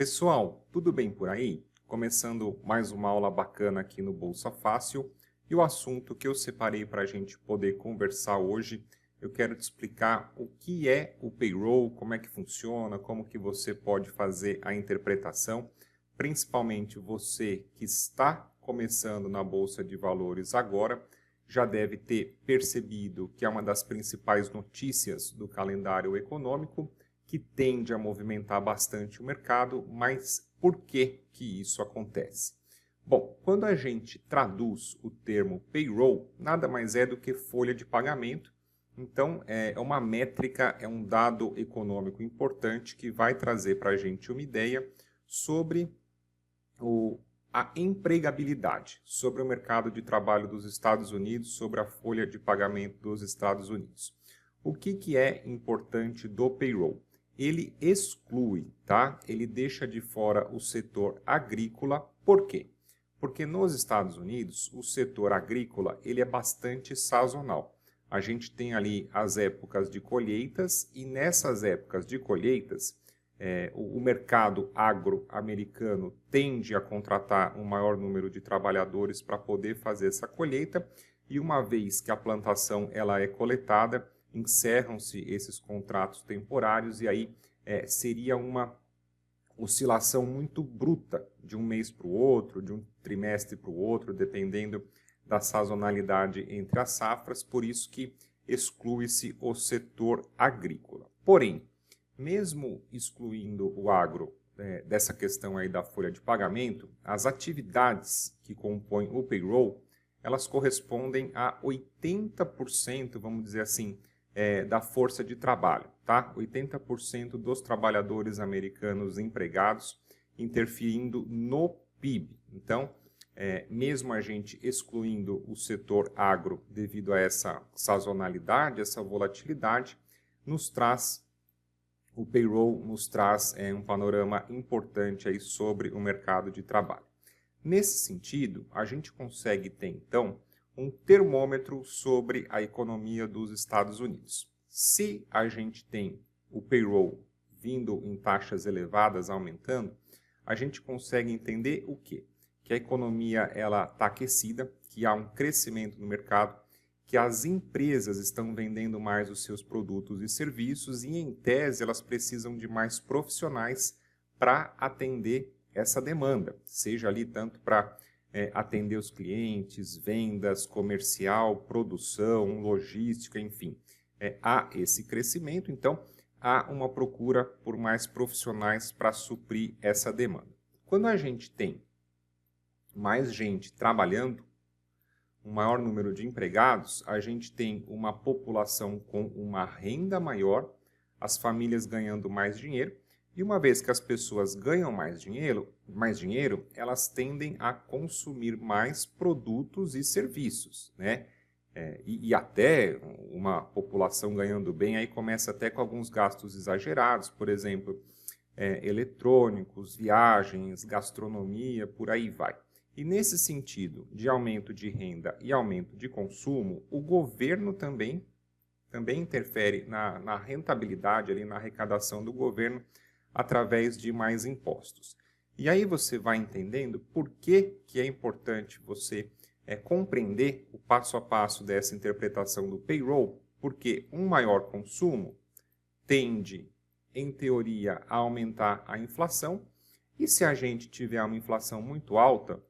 Pessoal, tudo bem por aí? Começando mais uma aula bacana aqui no Bolsa Fácil e o assunto que eu separei para a gente poder conversar hoje, eu quero te explicar o que é o payroll, como é que funciona, como que você pode fazer a interpretação, principalmente você que está começando na Bolsa de Valores agora, já deve ter percebido que é uma das principais notícias do calendário econômico, que tende a movimentar bastante o mercado, mas por que que isso acontece? Bom, quando a gente traduz o termo payroll, nada mais é do que folha de pagamento. Então, é uma métrica, é um dado econômico importante que vai trazer para a gente uma ideia sobre a empregabilidade, sobre o mercado de trabalho dos Estados Unidos, sobre a folha de pagamento dos Estados Unidos. O que é importante do payroll? Ele exclui, tá? Ele deixa de fora o setor agrícola. Por quê? Porque nos Estados Unidos, o setor agrícola ele é bastante sazonal. A gente tem ali as épocas de colheitas e nessas épocas de colheitas, o mercado agro-americano tende a contratar um maior número de trabalhadores para poder fazer essa colheita e uma vez que a plantação ela é coletada, encerram-se esses contratos temporários e aí seria uma oscilação muito bruta de um mês para o outro, de um trimestre para o outro, dependendo da sazonalidade entre as safras, por isso que exclui-se o setor agrícola. Porém, mesmo excluindo o agro dessa questão aí da folha de pagamento, as atividades que compõem o payroll, elas correspondem a 80%, vamos dizer assim, da força de trabalho, tá? 80% dos trabalhadores americanos empregados interferindo no PIB. Então, mesmo a gente excluindo o setor agro devido a essa sazonalidade, essa volatilidade, o payroll nos traz um panorama importante aí sobre o mercado de trabalho. Nesse sentido, a gente consegue ter, então, um termômetro sobre a economia dos Estados Unidos. Se a gente tem o payroll vindo em taxas elevadas, aumentando, a gente consegue entender o quê? Que a economia está aquecida, que há um crescimento no mercado, que as empresas estão vendendo mais os seus produtos e serviços e, em tese, elas precisam de mais profissionais para atender essa demanda, seja ali tanto para atender os clientes, vendas, comercial, produção, logística, enfim. Há esse crescimento, então há uma procura por mais profissionais para suprir essa demanda. Quando a gente tem mais gente trabalhando, um maior número de empregados, a gente tem uma população com uma renda maior, as famílias ganhando mais dinheiro, e uma vez que as pessoas ganham mais dinheiro, elas tendem a consumir mais produtos e serviços, né? E até uma população ganhando bem, aí começa até com alguns gastos exagerados, por exemplo, eletrônicos, viagens, gastronomia, por aí vai. E nesse sentido de aumento de renda e aumento de consumo, o governo também interfere na rentabilidade, ali, na arrecadação do governo, através de mais impostos. E aí você vai entendendo por que é importante você compreender o passo a passo dessa interpretação do payroll, porque um maior consumo tende, em teoria, a aumentar a inflação, e se a gente tiver uma inflação muito alta,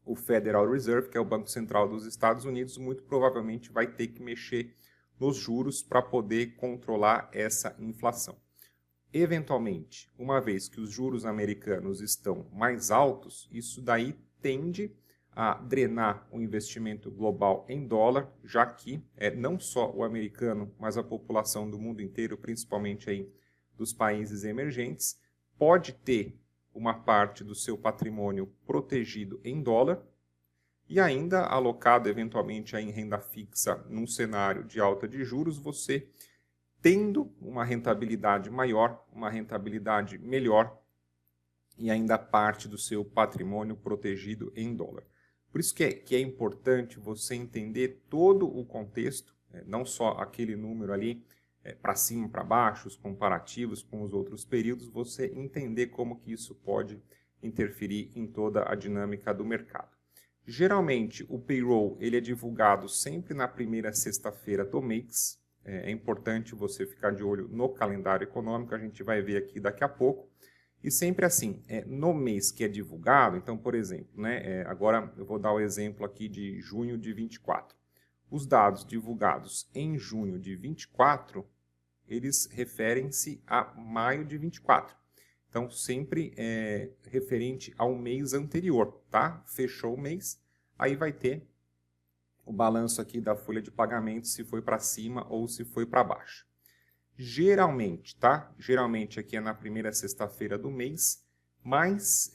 o Federal Reserve, que é o Banco Central dos Estados Unidos, muito provavelmente vai ter que mexer nos juros para poder controlar essa inflação. Eventualmente, uma vez que os juros americanos estão mais altos, isso daí tende a drenar o investimento global em dólar, já que não só o americano, mas a população do mundo inteiro, principalmente aí dos países emergentes, pode ter uma parte do seu patrimônio protegido em dólar e ainda alocado eventualmente em renda fixa num cenário de alta de juros, você tendo uma rentabilidade maior, uma rentabilidade melhor e ainda parte do seu patrimônio protegido em dólar. Por isso que é importante você entender todo o contexto, não só aquele número ali para cima, para baixo, os comparativos com os outros períodos, você entender como que isso pode interferir em toda a dinâmica do mercado. Geralmente, o payroll ele é divulgado sempre na primeira sexta-feira do mês. É importante você ficar de olho no calendário econômico, a gente vai ver aqui daqui a pouco. E sempre assim, no mês que é divulgado, então, por exemplo, agora eu vou dar o exemplo aqui de junho de 24. Os dados divulgados em junho de 24, eles referem-se a maio de 24. Então, sempre referente ao mês anterior, tá? Fechou o mês, aí vai ter o balanço aqui da folha de pagamento, se foi para cima ou se foi para baixo. Geralmente, tá? Geralmente aqui é na primeira sexta-feira do mês, mas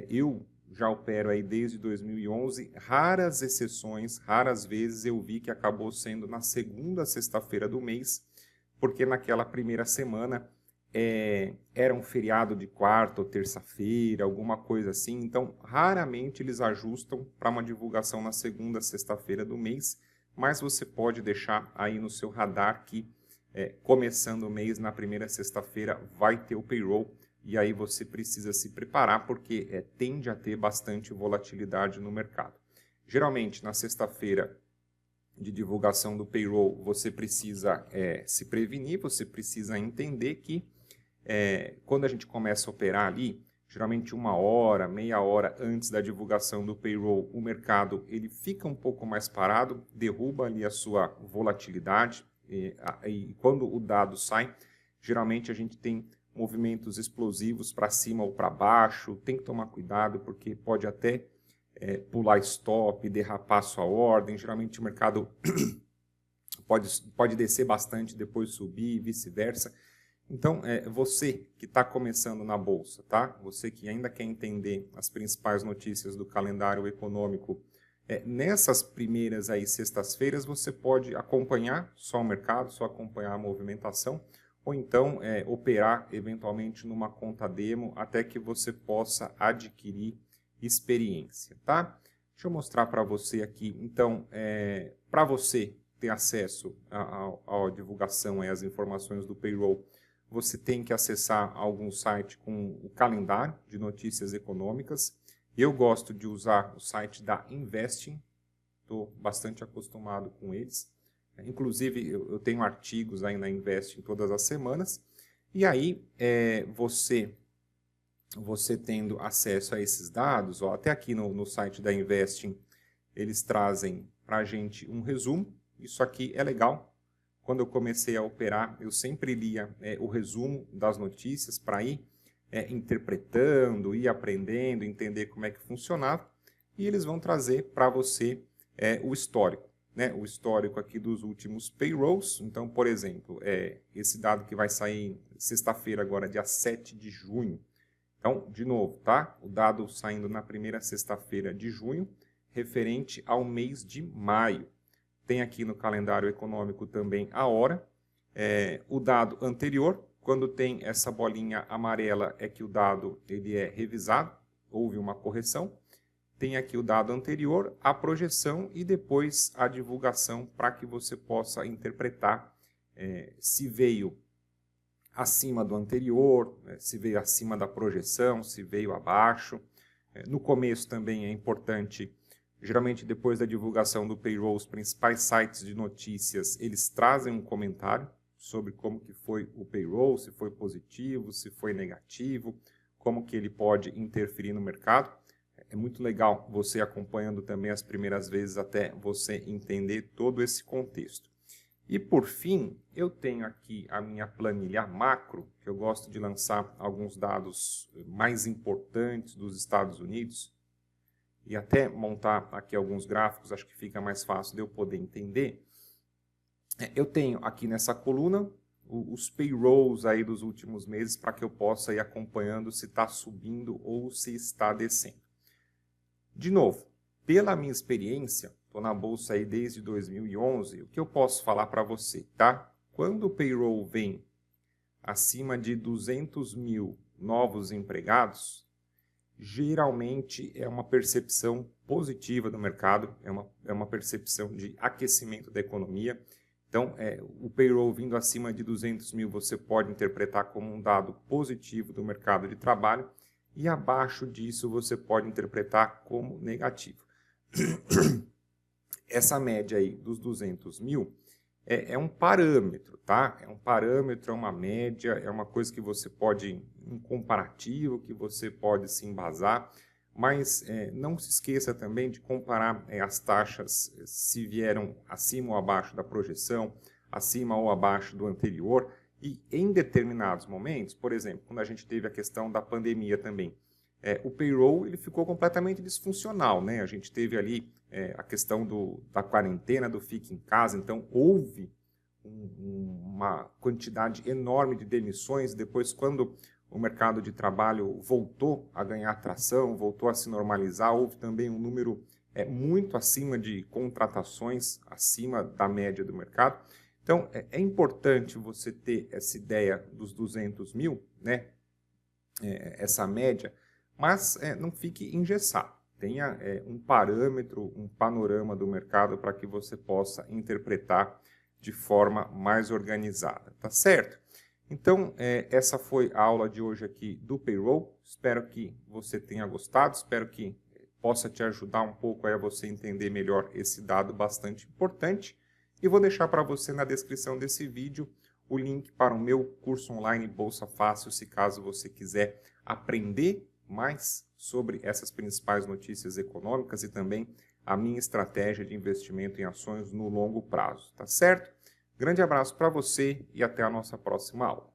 eu já opero aí desde 2011, raras exceções, raras vezes eu vi que acabou sendo na segunda sexta-feira do mês, porque naquela primeira semana era um feriado de quarta ou terça-feira, alguma coisa assim, então raramente eles ajustam para uma divulgação na segunda sexta-feira do mês, mas você pode deixar aí no seu radar que começando o mês, na primeira sexta-feira, vai ter o payroll e aí você precisa se preparar porque tende a ter bastante volatilidade no mercado. Geralmente, na sexta-feira de divulgação do payroll, você precisa se prevenir, você precisa entender que quando a gente começa a operar ali, geralmente 1 hora, meia hora antes da divulgação do payroll, o mercado ele fica um pouco mais parado, derruba ali a sua volatilidade, e quando o dado sai, geralmente a gente tem movimentos explosivos para cima ou para baixo, tem que tomar cuidado porque pode até pular stop, derrapar sua ordem, geralmente o mercado pode descer bastante, depois subir e vice-versa. Então, você que está começando na Bolsa, tá? Você que ainda quer entender as principais notícias do calendário econômico, nessas primeiras aí sextas-feiras você pode acompanhar só o mercado, só acompanhar a movimentação, ou então operar eventualmente numa conta demo até que você possa adquirir experiência, tá? Deixa eu mostrar para você aqui. Então, para você ter acesso à divulgação e às informações do payroll, você tem que acessar algum site com o calendário de notícias econômicas. Eu gosto de usar o site da Investing, estou bastante acostumado com eles. Inclusive, eu tenho artigos aí na Investing todas as semanas. E aí, você tendo acesso a esses dados, até aqui no site da Investing, eles trazem para a gente um resumo. Isso aqui é legal. Quando eu comecei a operar, eu sempre lia o resumo das notícias para ir interpretando, ir aprendendo, entender como é que funcionava. E eles vão trazer para você o histórico. O histórico aqui dos últimos payrolls. Então, por exemplo, esse dado que vai sair sexta-feira agora, dia 7 de junho. Então, de novo, tá? O dado saindo na primeira sexta-feira de junho, referente ao mês de maio. Tem aqui no calendário econômico também a hora. O dado anterior, quando tem essa bolinha amarela, é que o dado ele é revisado, houve uma correção. Tem aqui o dado anterior, a projeção e depois a divulgação para que você possa interpretar se veio acima do anterior, se veio acima da projeção, se veio abaixo. No começo também é importante. Geralmente, depois da divulgação do payroll, os principais sites de notícias, eles trazem um comentário sobre como que foi o payroll, se foi positivo, se foi negativo, como que ele pode interferir no mercado. É muito legal você acompanhando também as primeiras vezes até você entender todo esse contexto. E por fim, eu tenho aqui a minha planilha macro, que eu gosto de lançar alguns dados mais importantes dos Estados Unidos, e até montar aqui alguns gráficos, acho que fica mais fácil de eu poder entender. Eu tenho aqui nessa coluna os payrolls aí dos últimos meses para que eu possa ir acompanhando se está subindo ou se está descendo. De novo, pela minha experiência, estou na Bolsa aí desde 2011, o que eu posso falar para você, tá? Quando o payroll vem acima de 200 mil novos empregados, geralmente é uma percepção positiva do mercado, é uma percepção de aquecimento da economia. Então, o payroll vindo acima de 200 mil você pode interpretar como um dado positivo do mercado de trabalho e abaixo disso você pode interpretar como negativo. Essa média aí dos 200 mil é um parâmetro, tá? É um parâmetro, é uma média, é uma coisa que você pode, um comparativo, que você pode se embasar, mas não se esqueça também de comparar as taxas se vieram acima ou abaixo da projeção, acima ou abaixo do anterior, e em determinados momentos, por exemplo, quando a gente teve a questão da pandemia também, o payroll ele ficou completamente disfuncional, né? A gente teve ali a questão da quarentena, do fique em casa, então houve uma quantidade enorme de demissões. Depois, quando o mercado de trabalho voltou a ganhar tração, voltou a se normalizar, houve também um número muito acima de contratações, acima da média do mercado. Então, é importante você ter essa ideia dos 200 mil, né? Essa média, mas não fique engessado. Tenha um parâmetro, um panorama do mercado para que você possa interpretar de forma mais organizada, tá certo? Então, essa foi a aula de hoje aqui do Payroll. Espero que você tenha gostado, espero que possa te ajudar um pouco a você entender melhor esse dado bastante importante. E vou deixar para você na descrição desse vídeo o link para o meu curso online Bolsa Fácil, se caso você quiser aprender mais sobre essas principais notícias econômicas e também a minha estratégia de investimento em ações no longo prazo, tá certo? Grande abraço para você e até a nossa próxima aula.